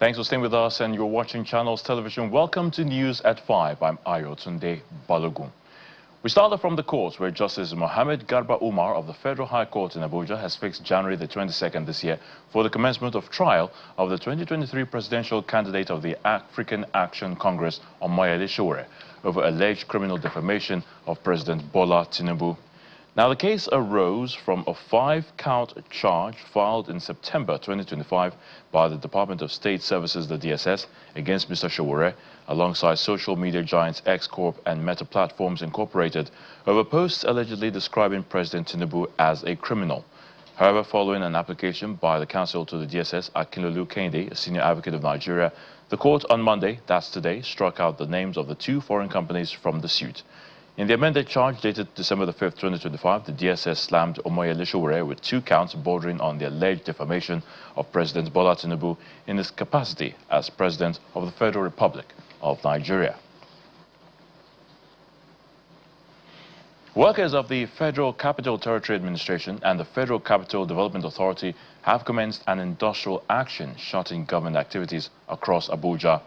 Thanks for staying with us, and you're watching Channels Television. Welcome to News at 5. I'm Ayotunde Balogun. We start off from the courts, where Justice Mohammed Garba Umar of the Federal High Court in Abuja has fixed January the 22nd this year for the commencement of trial of the 2023 presidential candidate of the African Action Congress, Omoyele Sowore, over alleged criminal defamation of President Bola Tinubu. Now, the case arose from a 5-count charge filed in September 2025 by the Department of State Services, the DSS, against Mr. Sowore, alongside social media giants X Corp and Meta Platforms Incorporated, over posts allegedly describing President Tinubu as a criminal. However, following an application by the counsel to the DSS, Akinlolu Kehinde, a senior advocate of Nigeria, the court on Monday, that's today, struck out the names of the 2 foreign companies from the suit. In the amended charge dated December the 5th, 2025, the DSS slammed Omoyele Sowore with 2 counts bordering on the alleged defamation of President Bola Tinubu in his capacity as President of the Federal Republic of Nigeria. Workers of the Federal Capital Territory Administration and the Federal Capital Development Authority have commenced an industrial action shutting government activities across Abuja.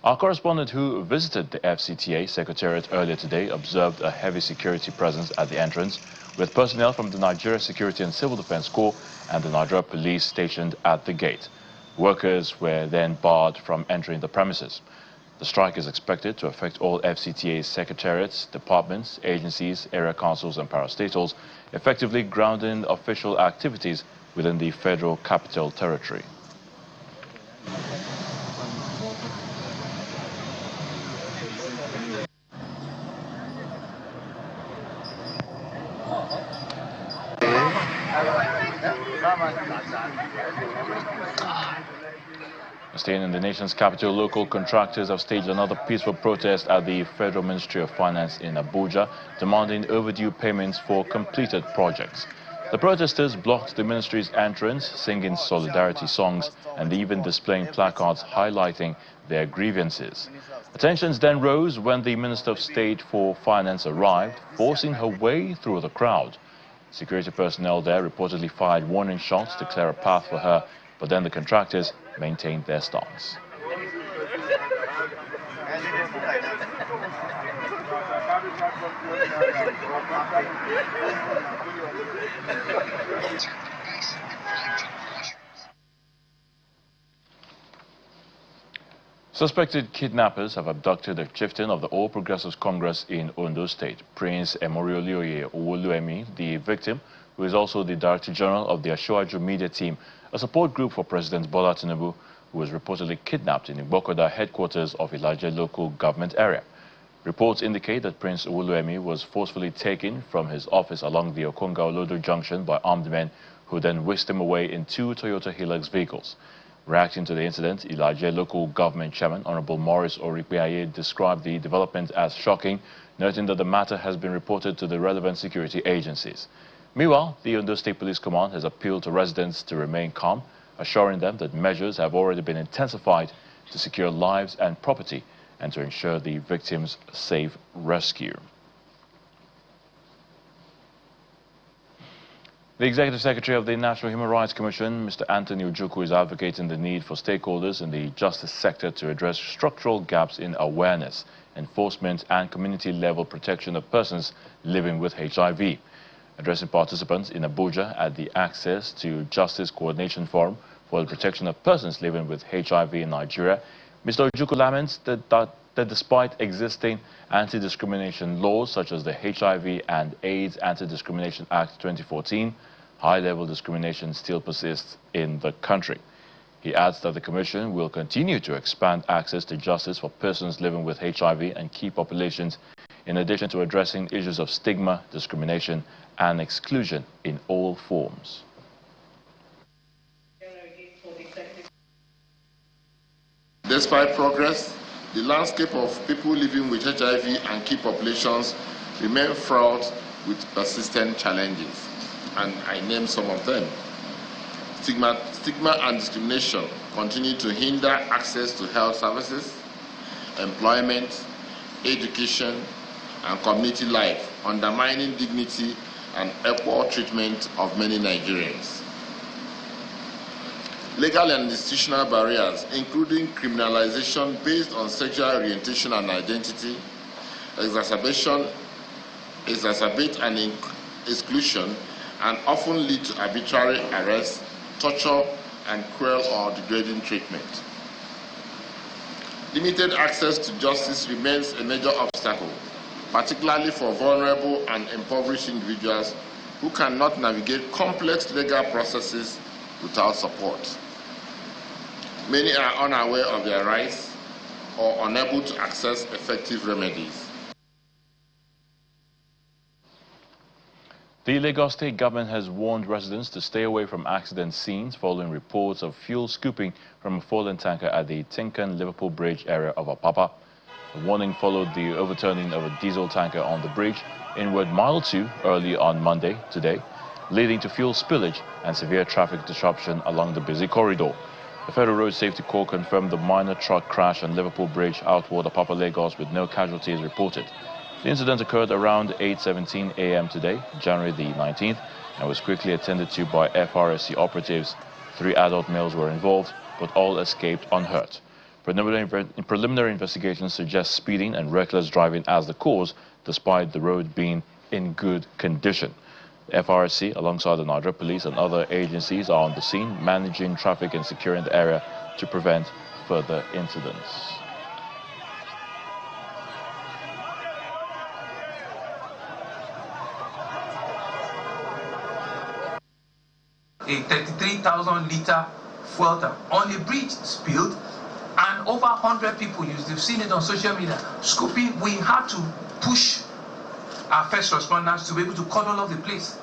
Our correspondent who visited the FCTA Secretariat earlier today observed a heavy security presence at the entrance, with personnel from the Nigeria Security and Civil Defense Corps and the Nigeria Police stationed at the gate. Workers were then barred from entering the premises. The strike is expected to affect all FCTA secretariats, departments, agencies, area councils and parastatals, effectively grounding official activities within the Federal Capital Territory. Staying in the nation's capital, local contractors have staged another peaceful protest at the Federal Ministry of Finance in Abuja, demanding overdue payments for completed projects. The protesters blocked the ministry's entrance, singing solidarity songs and even displaying placards highlighting their grievances. Tensions then rose when the Minister of State for Finance arrived, forcing her way through the crowd. Security personnel there reportedly fired warning shots to clear a path for her, but then the contractors maintained their stance. Suspected kidnappers have abducted a chieftain of the All Progressives Congress in Ondo State, Prince Omoyele. The victim, who is also the Director General of the Ashwaju Media Team, a support group for President Bola Tinubu, who was reportedly kidnapped in the Bokoda headquarters of Ilaje local government area. Reports indicate that Prince Omoyele was forcefully taken from his office along the Okonga-Olodo junction by armed men who then whisked him away in 2 Toyota Hilux vehicles. Reacting to the incident, Ilaje local government chairman, Honorable Maurice Orikpeaye, described the development as shocking, noting that the matter has been reported to the relevant security agencies. Meanwhile, the Ondo State Police Command has appealed to residents to remain calm, assuring them that measures have already been intensified to secure lives and property and to ensure the victims' safe rescue. The Executive Secretary of the National Human Rights Commission, Mr. Anthony Ojukwu, is advocating the need for stakeholders in the justice sector to address structural gaps in awareness, enforcement and community-level protection of persons living with HIV. Addressing participants in Abuja at the Access to Justice Coordination Forum for the Protection of Persons Living with HIV in Nigeria, Mr. Ojukwu laments that despite existing anti-discrimination laws such as the HIV and AIDS Anti-Discrimination Act 2014, high-level discrimination still persists in the country. He adds that the Commission will continue to expand access to justice for persons living with HIV and key populations, in addition to addressing issues of stigma, discrimination, and exclusion in all forms. Despite progress, the landscape of people living with HIV and key populations remain fraught with persistent challenges, and I name some of them. Stigma and discrimination continue to hinder access to health services, employment, education, and community life, undermining dignity and equal treatment of many Nigerians. legal and institutional barriers, including criminalization based on sexual orientation and identity, exacerbate and exclusion, and often lead to arbitrary arrest, torture, and cruel or degrading treatment. Limited access to justice remains a major obstacle, particularly for vulnerable and impoverished individuals who cannot navigate complex legal processes without support. Many are unaware of their rights or unable to access effective remedies. The Lagos State government has warned residents to stay away from accident scenes following reports of fuel scooping from a fallen tanker at the Tinkan-Liverpool Bridge area of Apapa. The warning followed the overturning of a diesel tanker on the bridge inward Mile 2 early on Monday today, leading to fuel spillage and severe traffic disruption along the busy corridor. The Federal Road Safety Corps confirmed the minor truck crash on Liverpool Bridge outward Apapa, Lagos, with no casualties reported. The incident occurred around 8:17 a.m. today, January the 19th, and was quickly attended to by FRSC operatives. 3 adult males were involved, but all escaped unhurt. Preliminary investigations suggest speeding and reckless driving as the cause, despite the road being in good condition. The FRSC, alongside the Nigeria Police and other agencies, are on the scene, managing traffic and securing the area to prevent further incidents. A 33,000-liter fuel tank on a bridge spilled, and over 100 people used. You've seen it on social media. Scooping, we had to push our first responders to be able to cordon off the place.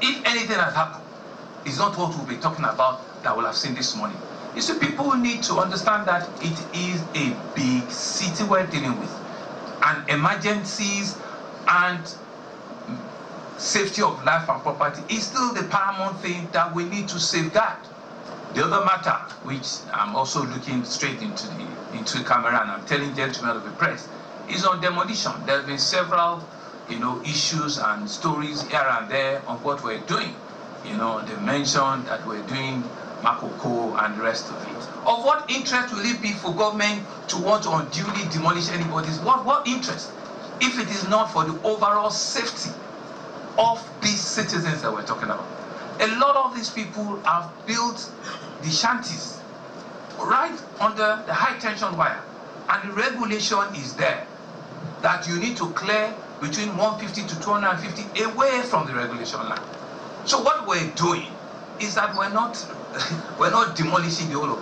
If anything had happened, it's not what we'll be talking about that we'll have seen this morning. You see, people need to understand that it is a big city we're dealing with, and emergencies and safety of life and property is still the paramount thing that we need to safeguard. The other matter, which I'm also looking straight into the camera and I'm telling gentlemen of the press, is on demolition. There have been several, issues and stories here and there on what we're doing. They mentioned that we're doing Makoko and the rest of it. Of what interest will it be for government to want to unduly demolish anybody's? What interest? If it is not for the overall safety of these citizens that we're talking about. A lot of these people have built the shanties right under the high tension wire, and the regulation is there that you need to clear between 150 to 250 away from the regulation line. So what we're doing is that we're not demolishing the whole of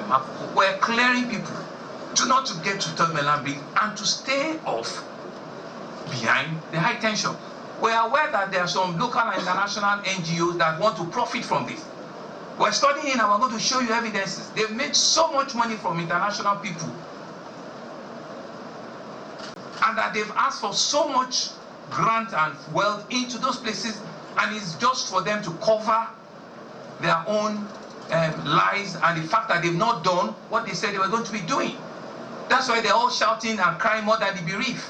Makoko. We're clearing people not to get to Third Mainland Bridge and to stay off behind the high tension. We are aware that there are some local and international NGOs that want to profit from this. We're studying and we're going to show you evidences. They've made so much money from international people, and that they've asked for so much grant and wealth into those places, and it's just for them to cover their own lies and the fact that they've not done what they said they were going to be doing. That's why they're all shouting and crying more than the bereaved.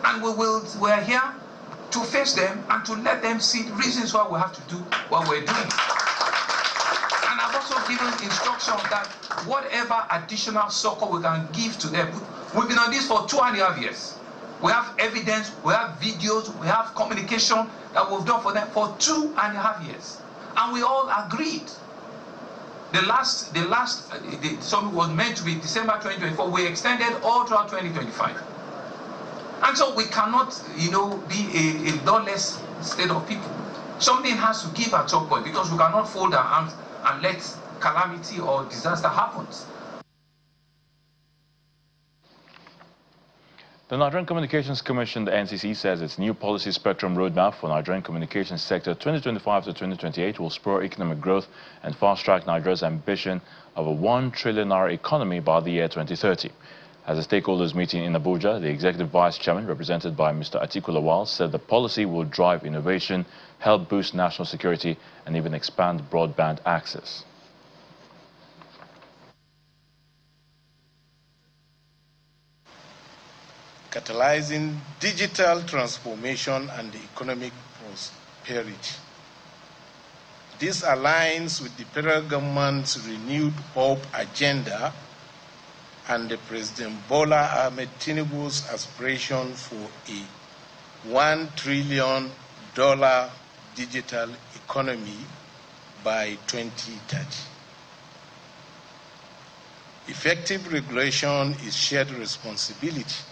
And we're here to face them and to let them see the reasons why we have to do what we're doing. And I've also given instruction that whatever additional support we can give to them, we've been on this for 2.5 years. We have evidence, we have videos, we have communication that we've done for them for 2.5 years. And we all agreed. The last summit was meant to be December 2024. We extended all throughout 2025. And so we cannot, be a lawless state of people. Something has to give at some point, because we cannot fold our arms and let calamity or disaster happen. The Nigerian Communications Commission, the NCC, says its new policy spectrum roadmap for Nigerian communications sector 2025 to 2028 will spur economic growth and fast-track Nigeria's ambition of a 1 trillion naira economy by the year 2030. At a stakeholders meeting in Abuja, the executive vice chairman, represented by Mr. Atiku Lawal, said the policy will drive innovation, help boost national security, and even expand broadband access. Catalyzing digital transformation and economic prosperity. This aligns with the federal government's renewed hope agenda and the President Bola Ahmed Tinubu's aspiration for a $1 trillion digital economy by 2030. Effective regulation is shared responsibility.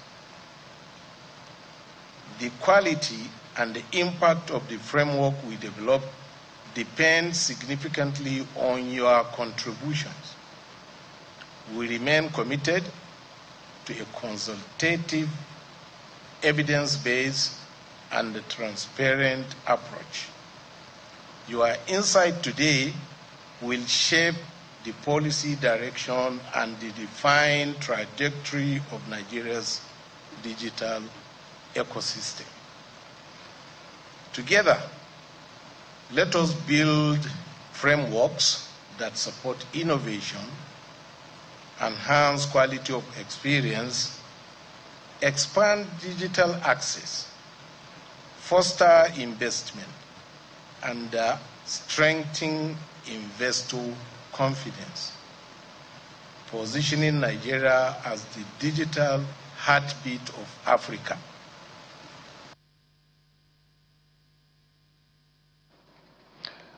The quality and the impact of the framework we develop depends significantly on your contributions. We remain committed to a consultative, evidence-based, and transparent approach. Your insight today will shape the policy direction and the defined trajectory of Nigeria's digital ecosystem. Together, let us build frameworks that support innovation, enhance quality of experience, expand digital access, foster investment, and strengthen investor confidence, positioning Nigeria as the digital heartbeat of Africa.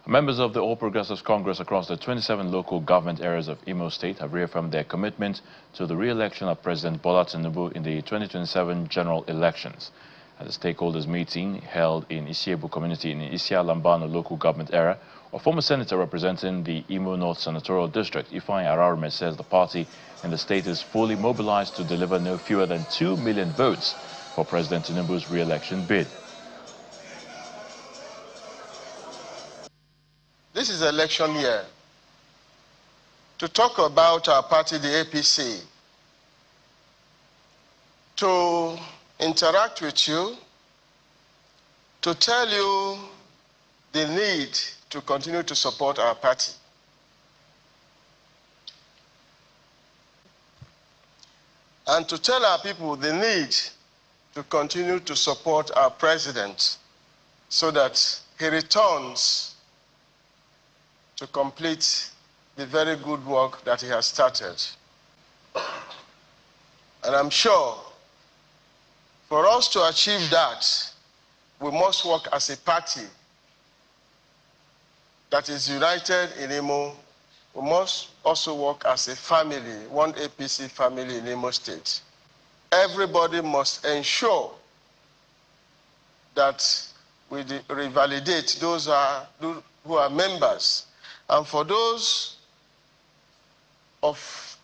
Members of the All Progressives Congress across the 27 local government areas of Imo State have reaffirmed their commitment to the re-election of President Bola Tinubu in the 2027 general elections. At the stakeholders meeting held in Isiebu community in Isia Lambano local government area, a former senator representing the Imo North Senatorial District, Ifeanyi Ararume, says the party in the state is fully mobilized to deliver no fewer than 2 million votes for President Tinubu's re-election bid. This is election year. To talk about our party, the APC, to interact with you, to tell you the need to continue to support our party. And to tell our people the need to continue to support our president so that he returns to complete the very good work that he has started. And I'm sure for us to achieve that, we must work as a party that is united in Imo. We must also work as a family, one APC family in Imo State. Everybody must ensure that we revalidate those who are members. And for those of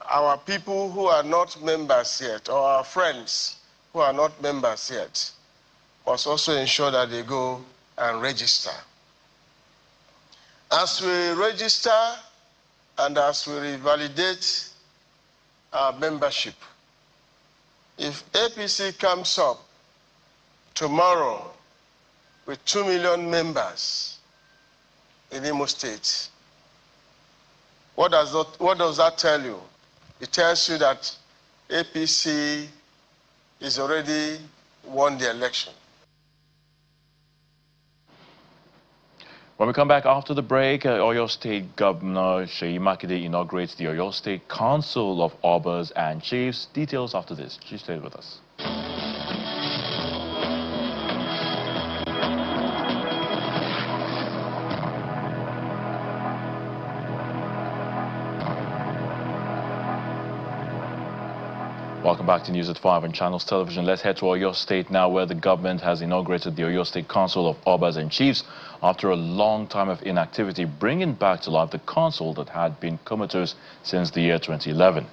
our people who are not members yet, or our friends who are not members yet, must also ensure that they go and register. As we register and as we revalidate our membership, if APC comes up tomorrow with 2 million members in Imo State, what does that tell you? It tells you that APC is already won the election. When we come back after the break, Oyo State Governor Seyi Makinde inaugurates the Oyo State Council of Obas and Chiefs. Details after this. Please stay with us. Welcome back to News at 5 on Channels Television. Let's head to Oyo State now, where the government has inaugurated the Oyo State Council of Obas and Chiefs after a long time of inactivity, bringing back to life the council that had been comatose since the year 2011.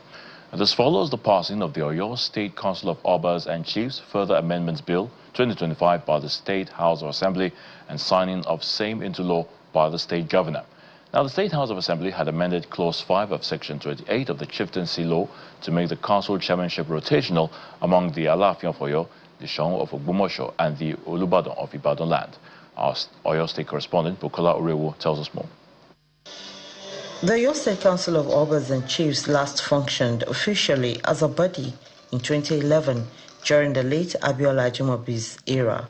And this follows the passing of the Oyo State Council of Obas and Chiefs Further Amendments Bill 2025 by the State House of Assembly and signing of same into law by the State Governor. Now, the State House of Assembly had amended Clause 5 of Section 28 of the Chieftaincy Law to make the council chairmanship rotational among the Alaafin of Oyo, the Seun of Ogbomoso, and the Olubadan of Ibadan land. Our Oyo State correspondent, Bukola Orewo, tells us more. The Oyo State Council of Obas and Chiefs last functioned officially as a body in 2011 during the late Abiola Ajimobi's era.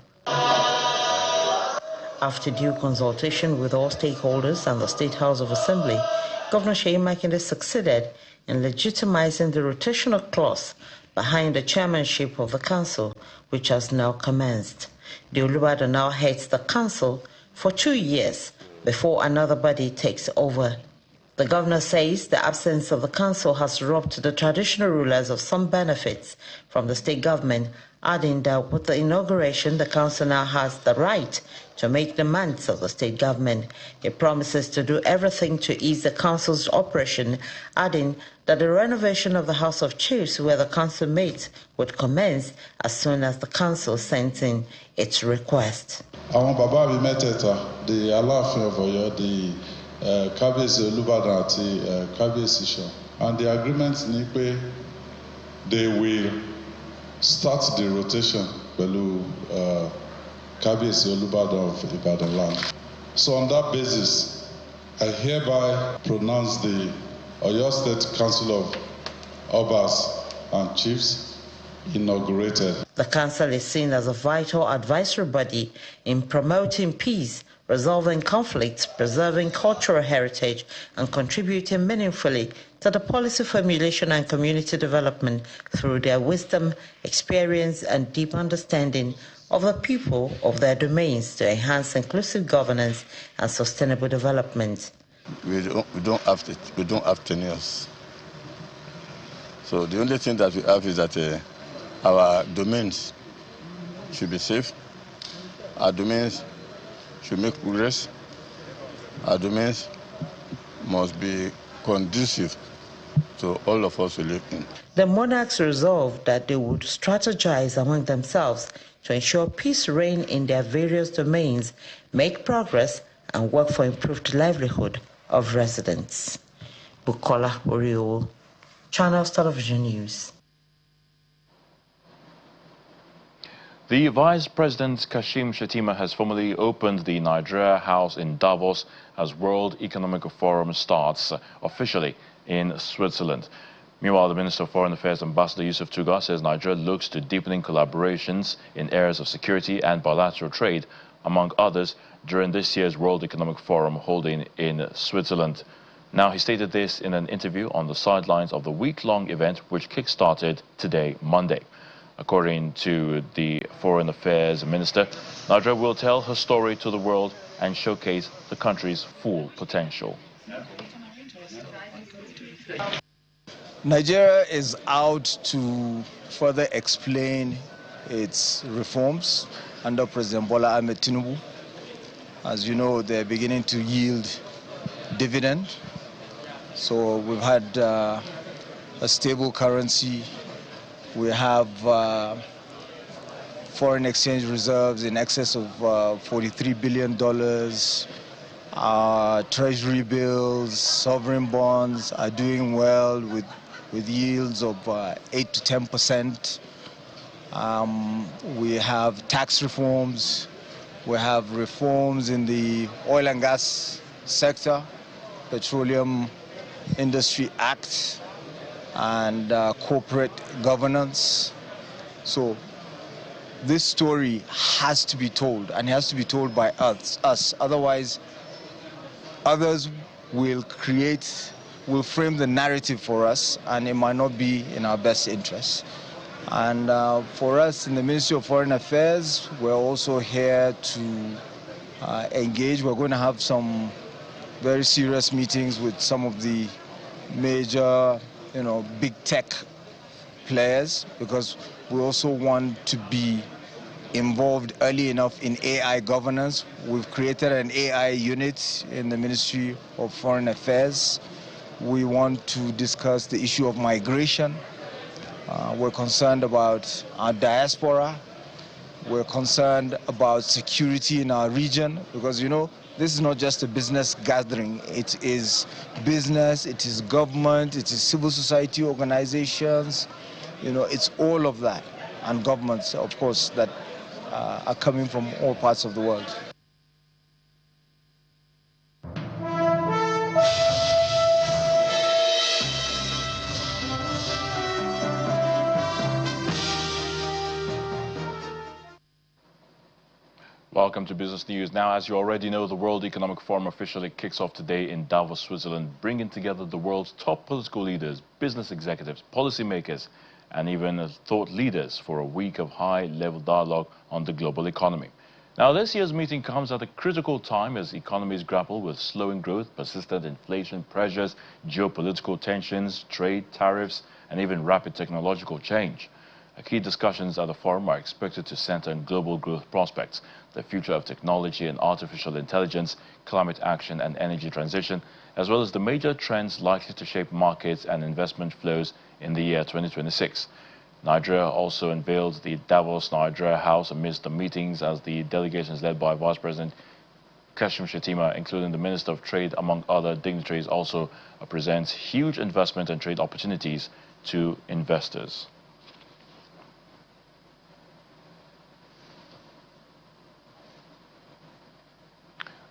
After due consultation with all stakeholders and the State House of Assembly, Governor Seyi Makinde succeeded in legitimizing the rotational clause behind the chairmanship of the council, which has now commenced. The Olubadan now heads the council for 2 years before another body takes over. The governor says the absence of the council has robbed the traditional rulers of some benefits from the state government, adding that with the inauguration, the council now has the right to make demands of the state government. He promises to do everything to ease the council's operation, adding that the renovation of the House of Chiefs, where the council meets, would commence as soon as the council sends in its request. Àwọn bàbá mi mẹ́tẹ̀ẹ̀ta, the Aláàfin of Oyo, the Kábíyèsí Olúbàdàn àti Kábíyèsí Ṣọ̀ún, and the agreement ni pé they will start the rotation pẹ̀lú Kábíyèsí Olúbàdàn of Ìbàdàn land. So on that basis, I hereby pronounce the Oyo State Council of Obas and Chiefs inaugurated. The council is seen as a vital advisory body in promoting peace, resolving conflicts, preserving cultural heritage, and contributing meaningfully to the policy formulation and community development through their wisdom, experience, and deep understanding of the people of their domains to enhance inclusive governance and sustainable development. We don't have tenures. So the only thing that we have is that our domains should be safe. Our domains should make progress. Our domains must be conducive to all of us who live in. The monarchs resolved that they would strategize among themselves to ensure peace reign in their various domains, make progress, and work for improved livelihood of residents. Bukola Oriol, Channels Television News. The Vice President Kashim Shettima has formally opened the Nigeria House in Davos as World Economic Forum starts officially in Switzerland. Meanwhile, the Minister of Foreign Affairs, Ambassador Yusuf Tuga, says Nigeria looks to deepening collaborations in areas of security and bilateral trade, among others, during this year's World Economic Forum holding in Switzerland. Now, he stated this in an interview on the sidelines of the week-long event, which kick-started today, Monday. According to the Foreign Affairs Minister, Nigeria will tell her story to the world and showcase the country's full potential. Nigeria is out to further explain its reforms under President Bola Ahmed Tinubu. As you know, they're beginning to yield dividend. So we've had a stable currency. We have foreign exchange reserves in excess of $43 billion. Treasury bills, sovereign bonds are doing well with yields of 8 to 10%. We have tax reforms. We have reforms in the oil and gas sector, Petroleum Industry Act, and corporate governance. So this story has to be told, and it has to be told by us. Otherwise, others will frame the narrative for us, and it might not be in our best interest. And for us in the Ministry of Foreign Affairs, we're also here to engage. We're going to have some very serious meetings with some of the major, big tech players, because we also want to be involved early enough in AI governance. We've created an AI unit in the Ministry of Foreign Affairs. We want to discuss the issue of migration. We're concerned about our diaspora. We're concerned about security in our region, because, this is not just a business gathering. It is business, it is government, it is civil society organizations. It's all of that. And governments, of course, that are coming from all parts of the world. Welcome to Business News. Now, as you already know, the World Economic Forum officially kicks off today in Davos, Switzerland, bringing together the world's top political leaders, business executives, policymakers, and even thought leaders for a week of high-level dialogue on the global economy. Now, this year's meeting comes at a critical time as economies grapple with slowing growth, persistent inflation pressures, geopolitical tensions, trade, tariffs, and even rapid technological change. Key discussions at the forum are expected to center on global growth prospects, the future of technology and artificial intelligence, climate action and energy transition, as well as the major trends likely to shape markets and investment flows in the year 2026. Nigeria also unveiled the Davos Nigeria House amidst the meetings as the delegations led by Vice President Kashim Shettima, including the Minister of Trade, among other dignitaries, also presents huge investment and trade opportunities to investors.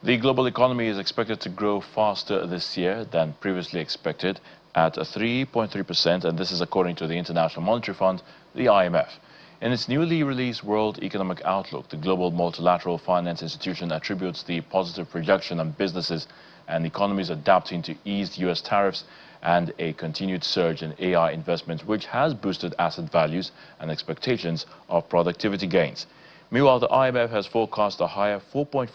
The global economy is expected to grow faster this year than previously expected at 3.3%, and this is according to the International Monetary Fund, the IMF. In its newly released World Economic Outlook, the Global Multilateral Finance Institution attributes the positive projection on businesses and economies adapting to eased U.S. tariffs and a continued surge in AI investment, which has boosted asset values and expectations of productivity gains. Meanwhile, the IMF has forecast a higher 4.4%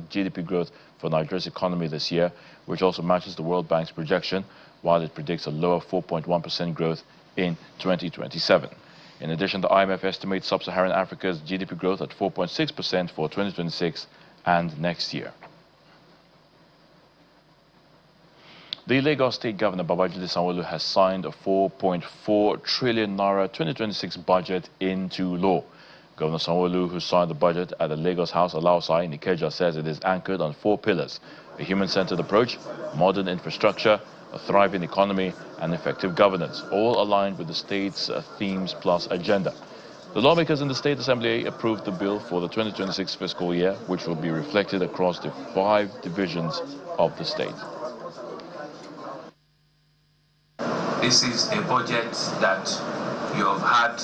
GDP growth for Nigeria's economy this year, which also matches the World Bank's projection, while it predicts a lower 4.1% growth in 2027. In addition, the IMF estimates sub-Saharan Africa's GDP growth at 4.6% for 2026 and next year. The Lagos State Governor Babajide Sanwo-Olu has signed a 4.4 trillion naira 2026 budget into law. Governor Sanwo-Olu, who signed the budget at the Lagos House Alausai in Ikeja, says it is anchored on 4 pillars: a human-centered approach, modern infrastructure, a thriving economy, and effective governance, all aligned with the state's Themes Plus agenda. The lawmakers in the State Assembly approved the bill for the 2026 fiscal year, which will be reflected across the 5 divisions of the state. This is a budget that you have had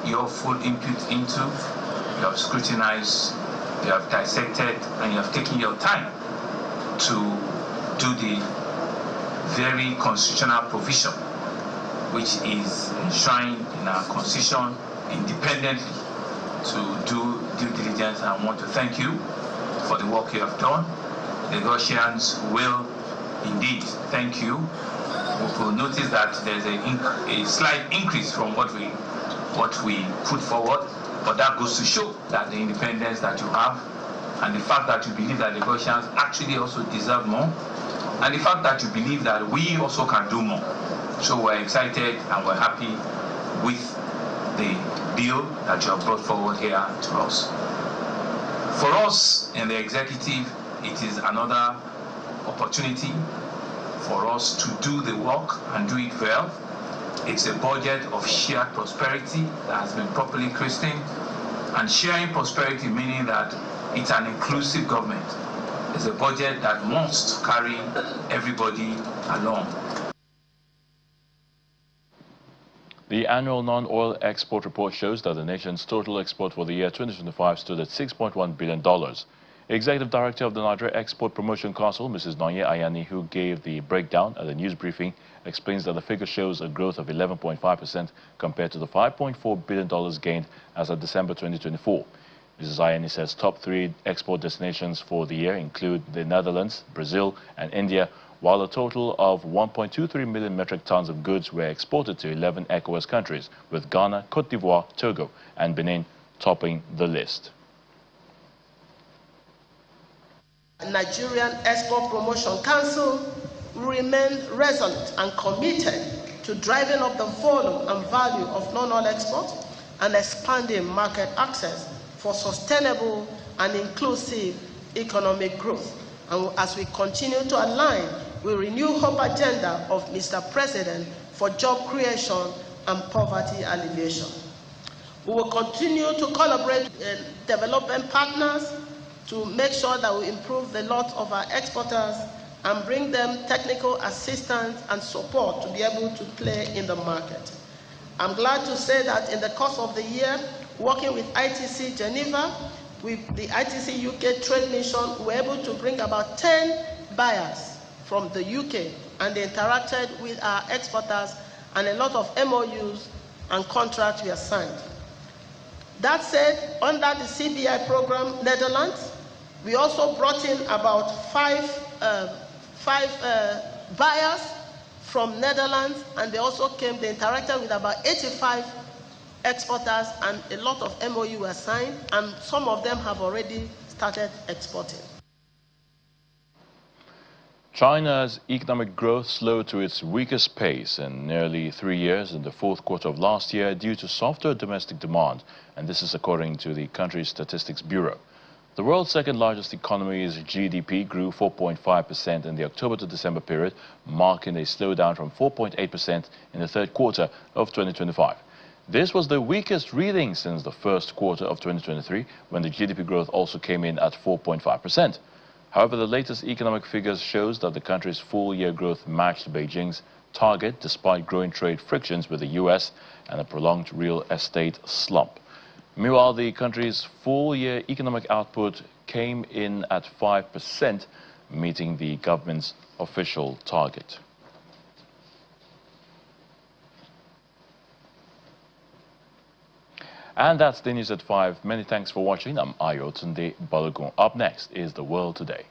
your full input into, you have scrutinized, you have dissected, and you have taken your time to do the very constitutional provision which is enshrined in our constitution independently to do due diligence. I want to thank you for the work you have done. Lagosians will indeed thank you. We will notice that there's a slight increase from what we put forward, but that goes to show that the independence that you have and the fact that you believe that the Lagosians actually also deserve more, and the fact that you believe that we also can do more. So we're excited and we're happy with the bill that you have brought forward here to us. For us in the executive, it is another opportunity for us to do the work and do it well. It's a budget of shared prosperity that has been properly christened, and sharing prosperity meaning that it's an inclusive government. It's a budget that wants to carry everybody along. The annual non-oil export report shows that the nation's total export for the year 2025 stood at $6.1 billion. Executive Director of the Nigeria Export Promotion Council, Mrs. Nonye Ayani, who gave the breakdown at the news briefing, explains that the figure shows a growth of 11.5% compared to the $5.4 billion gained as of December 2024. Mrs. Ayani says top 3 export destinations for the year include the Netherlands, Brazil, and India, while a total of 1.23 million metric tons of goods were exported to 11 ECOWAS countries, with Ghana, Cote d'Ivoire, Togo, and Benin topping the list. Nigerian Export Promotion Council remain resolute and committed to driving up the volume and value of non-oil exports and expanding market access for sustainable and inclusive economic growth. And as we continue to align with Renew Hope agenda of Mr. President for job creation and poverty alleviation. We will continue to collaborate with development partners to make sure that we improve the lot of our exporters and bring them technical assistance and support to be able to play in the market. I'm glad to say that in the course of the year, working with ITC Geneva, with the ITC UK trade mission, we were able to bring about 10 buyers from the UK, and they interacted with our exporters, and a lot of MOUs and contracts were signed. That said, under the CBI program, Netherlands, we also brought in about five buyers from Netherlands, and they also came, they interacted with about 85 exporters, and a lot of MOU were signed, and some of them have already started exporting. China's economic growth slowed to its weakest pace in nearly 3 years in the fourth quarter of last year due to softer domestic demand, and this is according to the country's Statistics Bureau. The world's second largest economy's GDP grew 4.5% in the October to December period, marking a slowdown from 4.8% in the third quarter of 2025. This was the weakest reading since the first quarter of 2023, when the GDP growth also came in at 4.5%. However, the latest economic figures shows that the country's full-year growth matched Beijing's target despite growing trade frictions with the US and a prolonged real estate slump. Meanwhile, the country's full-year economic output came in at 5%, meeting the government's official target. And that's the news at 5. Many thanks for watching. I'm Ayo Tunde Balogun. Up next is The World Today.